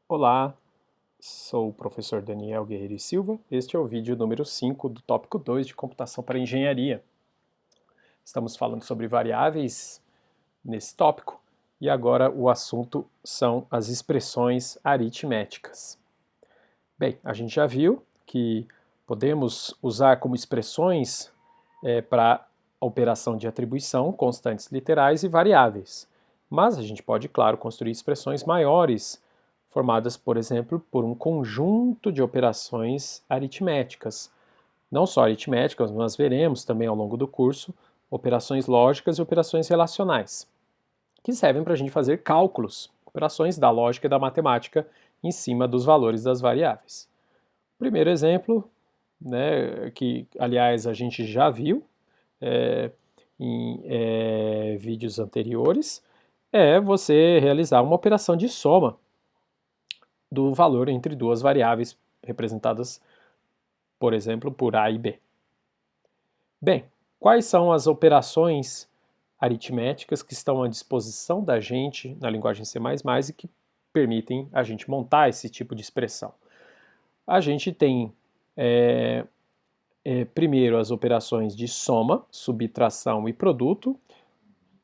Olá, sou o professor Daniel Guerreiro e Silva. Este é o vídeo número 5 do tópico 2 de computação para engenharia. Estamos falando sobre variáveis nesse tópico e agora o assunto são as expressões aritméticas. Bem, a gente já viu que podemos usar como expressões para operação de atribuição constantes literais e variáveis, mas a gente pode, claro, construir expressões maiores formadas, por exemplo, por um conjunto de operações aritméticas. Não só aritméticas, mas veremos também ao longo do curso operações lógicas e operações relacionais, que servem para a gente fazer cálculos, operações da lógica e da matemática em cima dos valores das variáveis. O primeiro exemplo, né, que aliás a gente já viu é, em vídeos anteriores, é você realizar uma operação de soma do valor entre duas variáveis representadas, por exemplo, por A e B. Bem, quais são as operações aritméticas que estão à disposição da gente na linguagem C++ e que permitem a gente montar esse tipo de expressão? A gente tem primeiro as operações de soma, subtração e produto,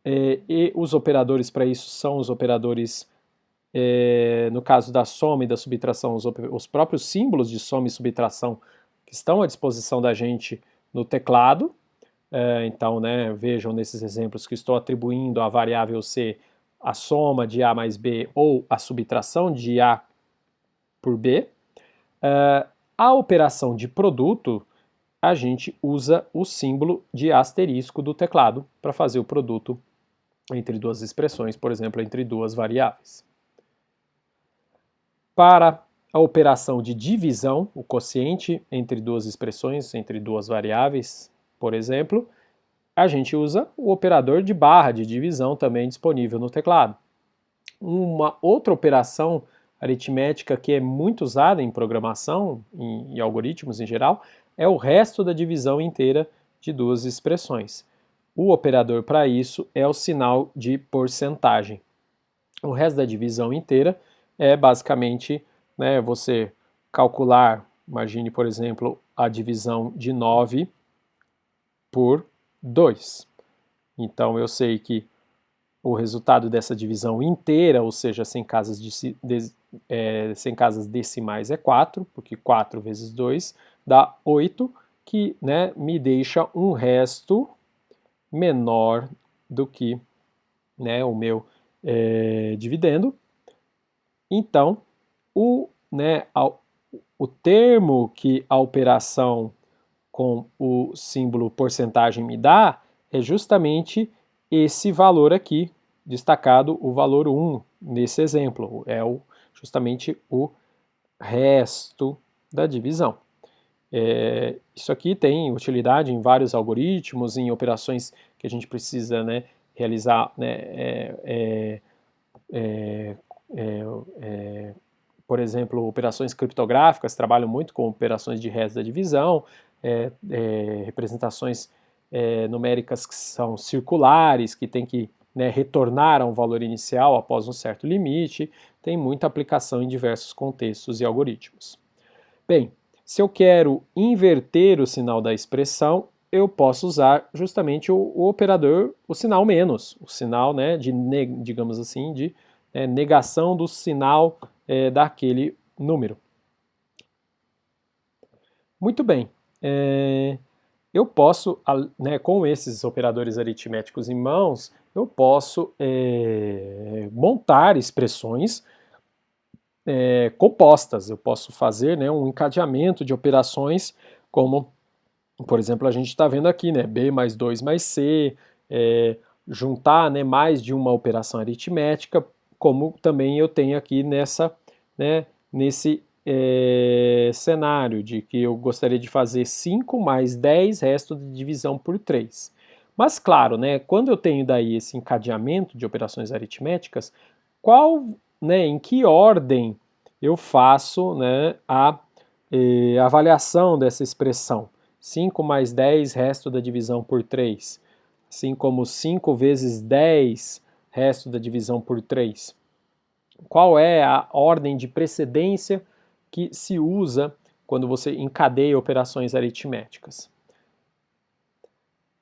e os operadores para isso são os operadores no caso da soma e da subtração, os próprios símbolos de soma e subtração que estão à disposição da gente no teclado. Então, né, vejam nesses exemplos que estou atribuindo à variável C a soma de A mais B ou a subtração de A por B. A operação de produto, a gente usa o símbolo de asterisco do teclado para fazer o produto entre duas expressões, por exemplo, entre duas variáveis. Para a operação de divisão, o quociente entre duas expressões, entre duas variáveis, por exemplo, a gente usa o operador de barra de divisão também disponível no teclado. Uma outra operação aritmética que é muito usada em programação, em algoritmos em geral, é o resto da divisão inteira de duas expressões. O operador para isso é o sinal de porcentagem. O resto da divisão inteira é basicamente, né, você calcular, imagine, por exemplo, a divisão de 9 por 2. Então eu sei que o resultado dessa divisão inteira, ou seja, sem casas decimais é 4, porque 4 vezes 2 dá 8, que, né, me deixa um resto menor do que, né, o meu dividendo. Então, o termo que a operação com o símbolo porcentagem me dá é justamente esse valor aqui, destacado o valor 1 nesse exemplo, justamente o resto da divisão. Isso aqui tem utilidade em vários algoritmos, em operações que a gente precisa, né, realizar, né, por exemplo, operações criptográficas trabalham muito com operações de resto da divisão, representações numéricas que são circulares, que tem que, né, retornar a um valor inicial após um certo limite, tem muita aplicação em diversos contextos e algoritmos. Bem, se eu quero inverter o sinal da expressão, eu posso usar justamente o operador, o sinal menos, o sinal, né, digamos assim, de negação do sinal daquele número. Muito bem, eu posso, né, com esses operadores aritméticos em mãos, eu posso montar expressões compostas. Eu posso fazer, né, um encadeamento de operações como, por exemplo, a gente está vendo aqui, né, B mais 2 mais C, juntar, né, mais de uma operação aritmética, como também eu tenho aqui nesse cenário de que eu gostaria de fazer 5 mais 10 resto de divisão por 3. Mas claro, né, quando eu tenho daí esse encadeamento de operações aritméticas, em que ordem eu faço, né, a avaliação dessa expressão? 5 mais 10 resto da divisão por 3, assim como 5 vezes 10 resto da divisão por 3. qual é a ordem de precedência que se usa quando você encadeia operações aritméticas.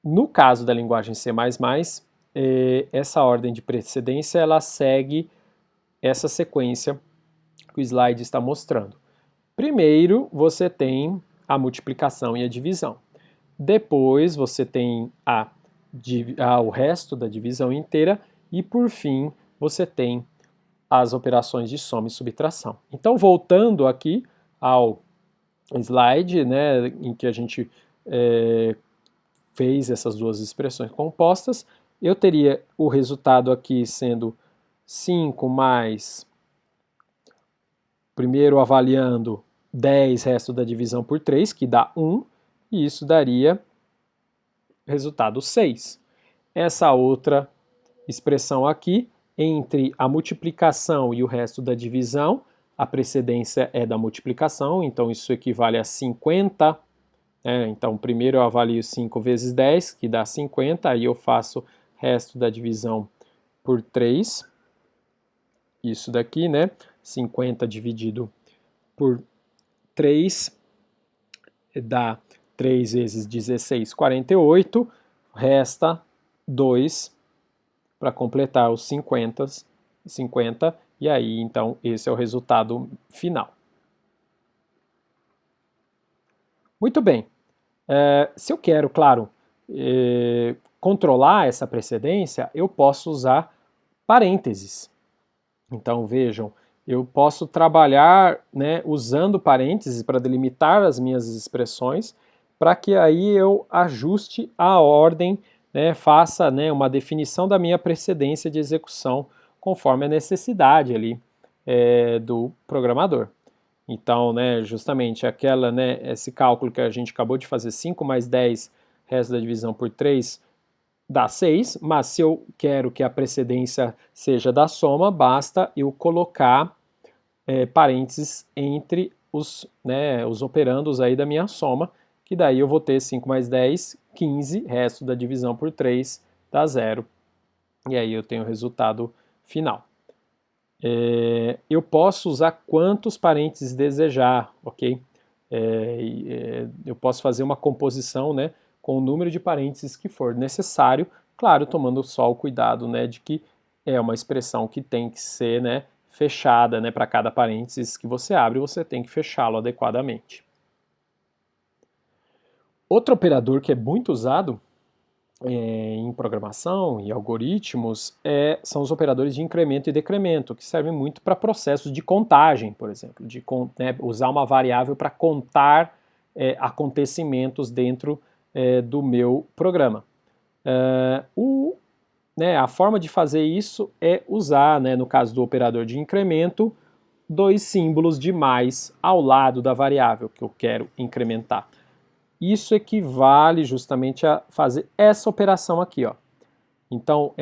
No caso da linguagem C++, essa ordem de precedência ela segue essa sequência que o slide está mostrando. Primeiro, você tem a multiplicação e a divisão. Depois, você tem o resto da divisão inteira. E, por fim, você tem as operações de soma e subtração. Então, voltando aqui ao slide, né, em que a gente fez essas duas expressões compostas, eu teria o resultado aqui sendo 5 mais, primeiro avaliando 10 resto da divisão por 3, que dá 1, e isso daria resultado 6. Essa outra expressão aqui, entre a multiplicação e o resto da divisão, a precedência é da multiplicação, então isso equivale a 50. Então, primeiro eu avalio 5 vezes 10, que dá 50, aí eu faço resto da divisão por 3. Isso daqui, né? 50 dividido por 3 dá 3 vezes 16, 48. Resta 2 para completar os 50, e aí, então, esse é o resultado final. Muito bem. Se eu quero, claro, controlar essa precedência, eu posso usar parênteses. Então, vejam, eu posso trabalhar, né, usando parênteses para delimitar as minhas expressões, para que aí eu ajuste a ordem, né, faça, né, uma definição da minha precedência de execução conforme a necessidade ali do programador. Então, né, justamente esse cálculo que a gente acabou de fazer, 5 mais 10, resto da divisão por 3, dá 6, mas se eu quero que a precedência seja da soma, basta eu colocar parênteses entre os operandos aí da minha soma, que daí eu vou ter 5 mais 10, 15, resto da divisão por 3 dá 0, e aí eu tenho o resultado final. Eu posso usar quantos parênteses desejar, ok? Eu posso fazer uma composição, né, com o número de parênteses que for necessário, claro, tomando só o cuidado, né, de que é uma expressão que tem que ser, né, fechada, né, para cada parênteses que você abre, você tem que fechá-lo adequadamente. Outro operador que é muito usado em programação e algoritmos são os operadores de incremento e decremento, que servem muito para processos de contagem, por exemplo, de usar uma variável para contar acontecimentos dentro do meu programa. A forma de fazer isso é usar, no caso do operador de incremento, 2 símbolos de mais ao lado da variável que eu quero incrementar. Isso equivale justamente a fazer essa operação aqui, ó. Então,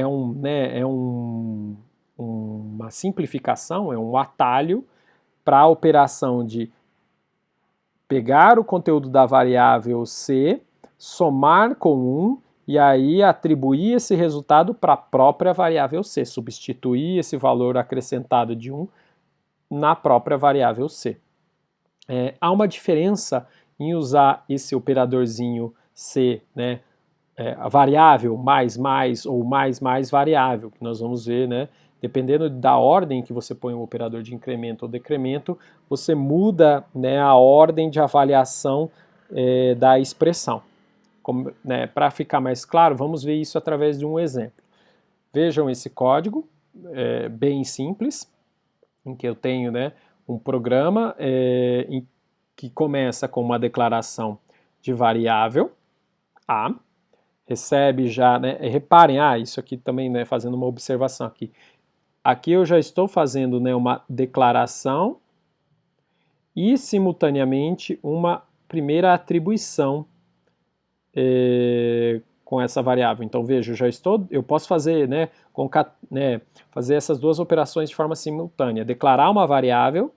uma simplificação, é um atalho para a operação de pegar o conteúdo da variável C, somar com 1 e aí atribuir esse resultado para a própria variável C, substituir esse valor acrescentado de 1 na própria variável C. Há uma diferença em usar esse operadorzinho C, né, a variável mais ou mais variável, que nós vamos ver, né, dependendo da ordem que você põe o operador de incremento ou decremento, você muda, né, a ordem de avaliação da expressão. Para ficar mais claro, vamos ver isso através de um exemplo. Vejam esse código, bem simples, em que eu tenho, né, um programa que começa com uma declaração de variável A, recebe já, né, reparem, isso aqui também, né, fazendo uma observação aqui. Aqui eu já estou fazendo, né, uma declaração e, simultaneamente, uma primeira atribuição com essa variável. Então, veja, eu posso fazer, né, fazer essas duas operações de forma simultânea. Declarar uma variável,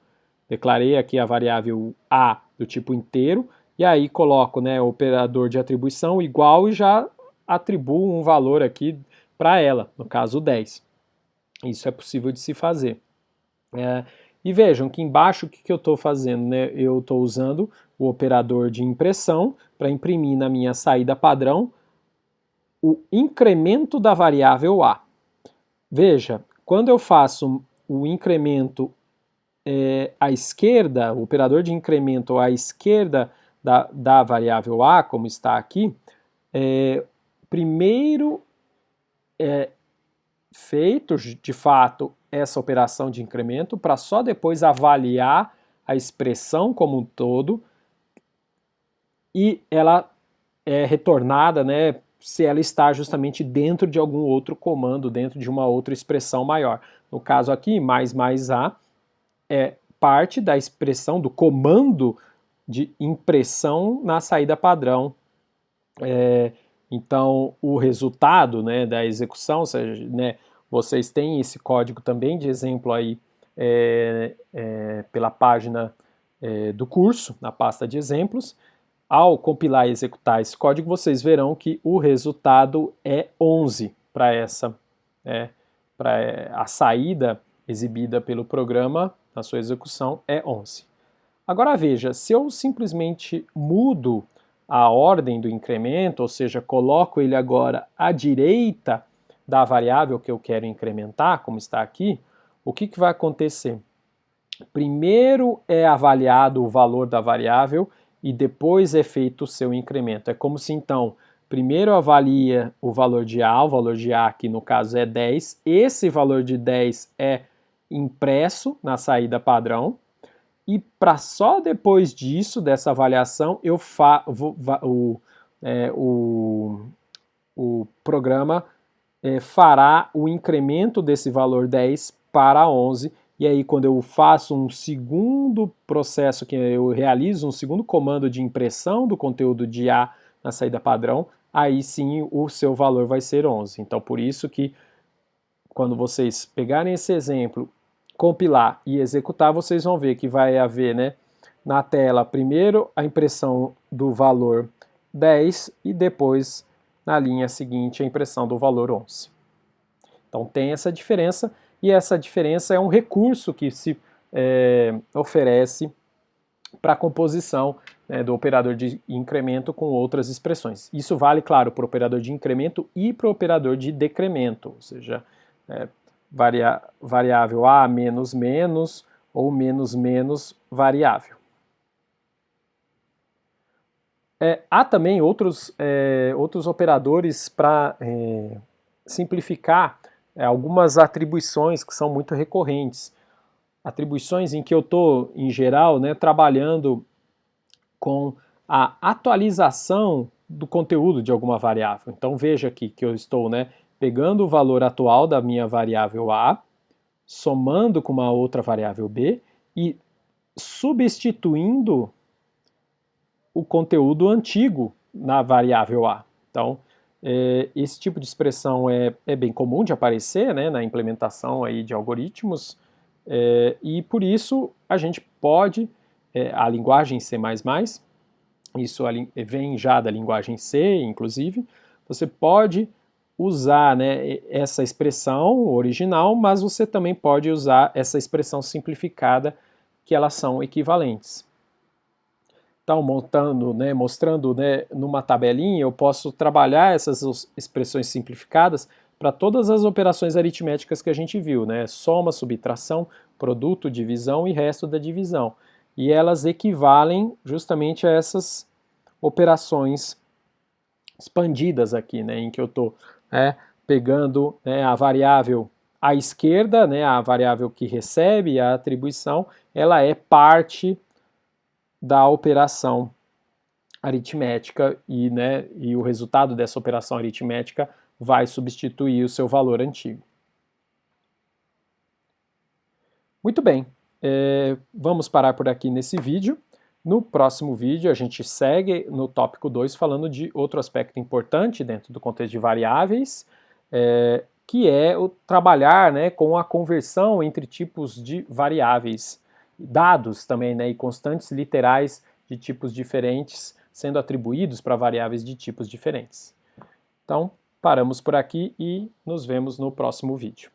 declarei aqui a variável A do tipo inteiro, e aí coloco, né, o operador de atribuição igual e já atribuo um valor aqui para ela, no caso 10. Isso é possível de se fazer. E vejam que embaixo o que eu estou fazendo, né? Eu estou usando o operador de impressão para imprimir na minha saída padrão o incremento da variável A. Veja, quando eu faço o incremento à esquerda, o operador de incremento à esquerda da variável A, como está aqui, primeiro é feito de fato essa operação de incremento para só depois avaliar a expressão como um todo e ela é retornada, né, se ela está justamente dentro de algum outro comando, dentro de uma outra expressão maior. No caso aqui, mais A é parte da expressão, do comando de impressão na saída padrão. Então, o resultado, né, da execução, ou seja, né, vocês têm esse código também de exemplo aí pela página do curso, na pasta de exemplos. Ao compilar e executar esse código, vocês verão que o resultado é 11 para essa, para a saída exibida pelo programa na sua execução é 11. Agora veja, se eu simplesmente mudo a ordem do incremento, ou seja, coloco ele agora à direita da variável que eu quero incrementar, como está aqui, o que vai acontecer? Primeiro é avaliado o valor da variável e depois é feito o seu incremento. É como se então, primeiro avalia o valor de A, o valor de A aqui no caso é 10, esse valor de 10 é impresso na saída padrão, e para só depois disso, dessa avaliação, o programa fará o incremento desse valor 10 para 11, e aí quando eu faço um segundo processo, que eu realizo um segundo comando de impressão do conteúdo de A na saída padrão, aí sim o seu valor vai ser 11. Então por isso que quando vocês pegarem esse exemplo, compilar e executar, vocês vão ver que vai haver, né, na tela primeiro a impressão do valor 10 e depois na linha seguinte a impressão do valor 11. Então tem essa diferença, e essa diferença é um recurso que se oferece para a composição, né, do operador de incremento com outras expressões. Isso vale, claro, para o operador de incremento e para o operador de decremento, ou seja, variável A menos menos ou menos menos variável. Há também outros operadores para simplificar algumas atribuições que são muito recorrentes. Atribuições em que eu estou, em geral, né, trabalhando com a atualização do conteúdo de alguma variável. Então veja aqui que eu estou, né, pegando o valor atual da minha variável A, somando com uma outra variável B e substituindo o conteúdo antigo na variável A. Então, esse tipo de expressão é bem comum de aparecer, né, na implementação aí de algoritmos, e por isso a gente pode, a linguagem C++, isso vem já da linguagem C, inclusive, você pode usar, né, essa expressão original, mas você também pode usar essa expressão simplificada, que elas são equivalentes. Então, mostrando, né, numa tabelinha, eu posso trabalhar essas expressões simplificadas para todas as operações aritméticas que a gente viu, né? Soma, subtração, produto, divisão e resto da divisão. E elas equivalem justamente a essas operações expandidas aqui, né, em que eu estou pegando, né, a variável à esquerda, né, a variável que recebe a atribuição, ela é parte da operação aritmética e o resultado dessa operação aritmética vai substituir o seu valor antigo. Muito bem, vamos parar por aqui nesse vídeo. No próximo vídeo a gente segue no tópico 2 falando de outro aspecto importante dentro do contexto de variáveis, que é o trabalhar, né, com a conversão entre tipos de variáveis, dados também, né, e constantes literais de tipos diferentes sendo atribuídos para variáveis de tipos diferentes. Então, paramos por aqui e nos vemos no próximo vídeo.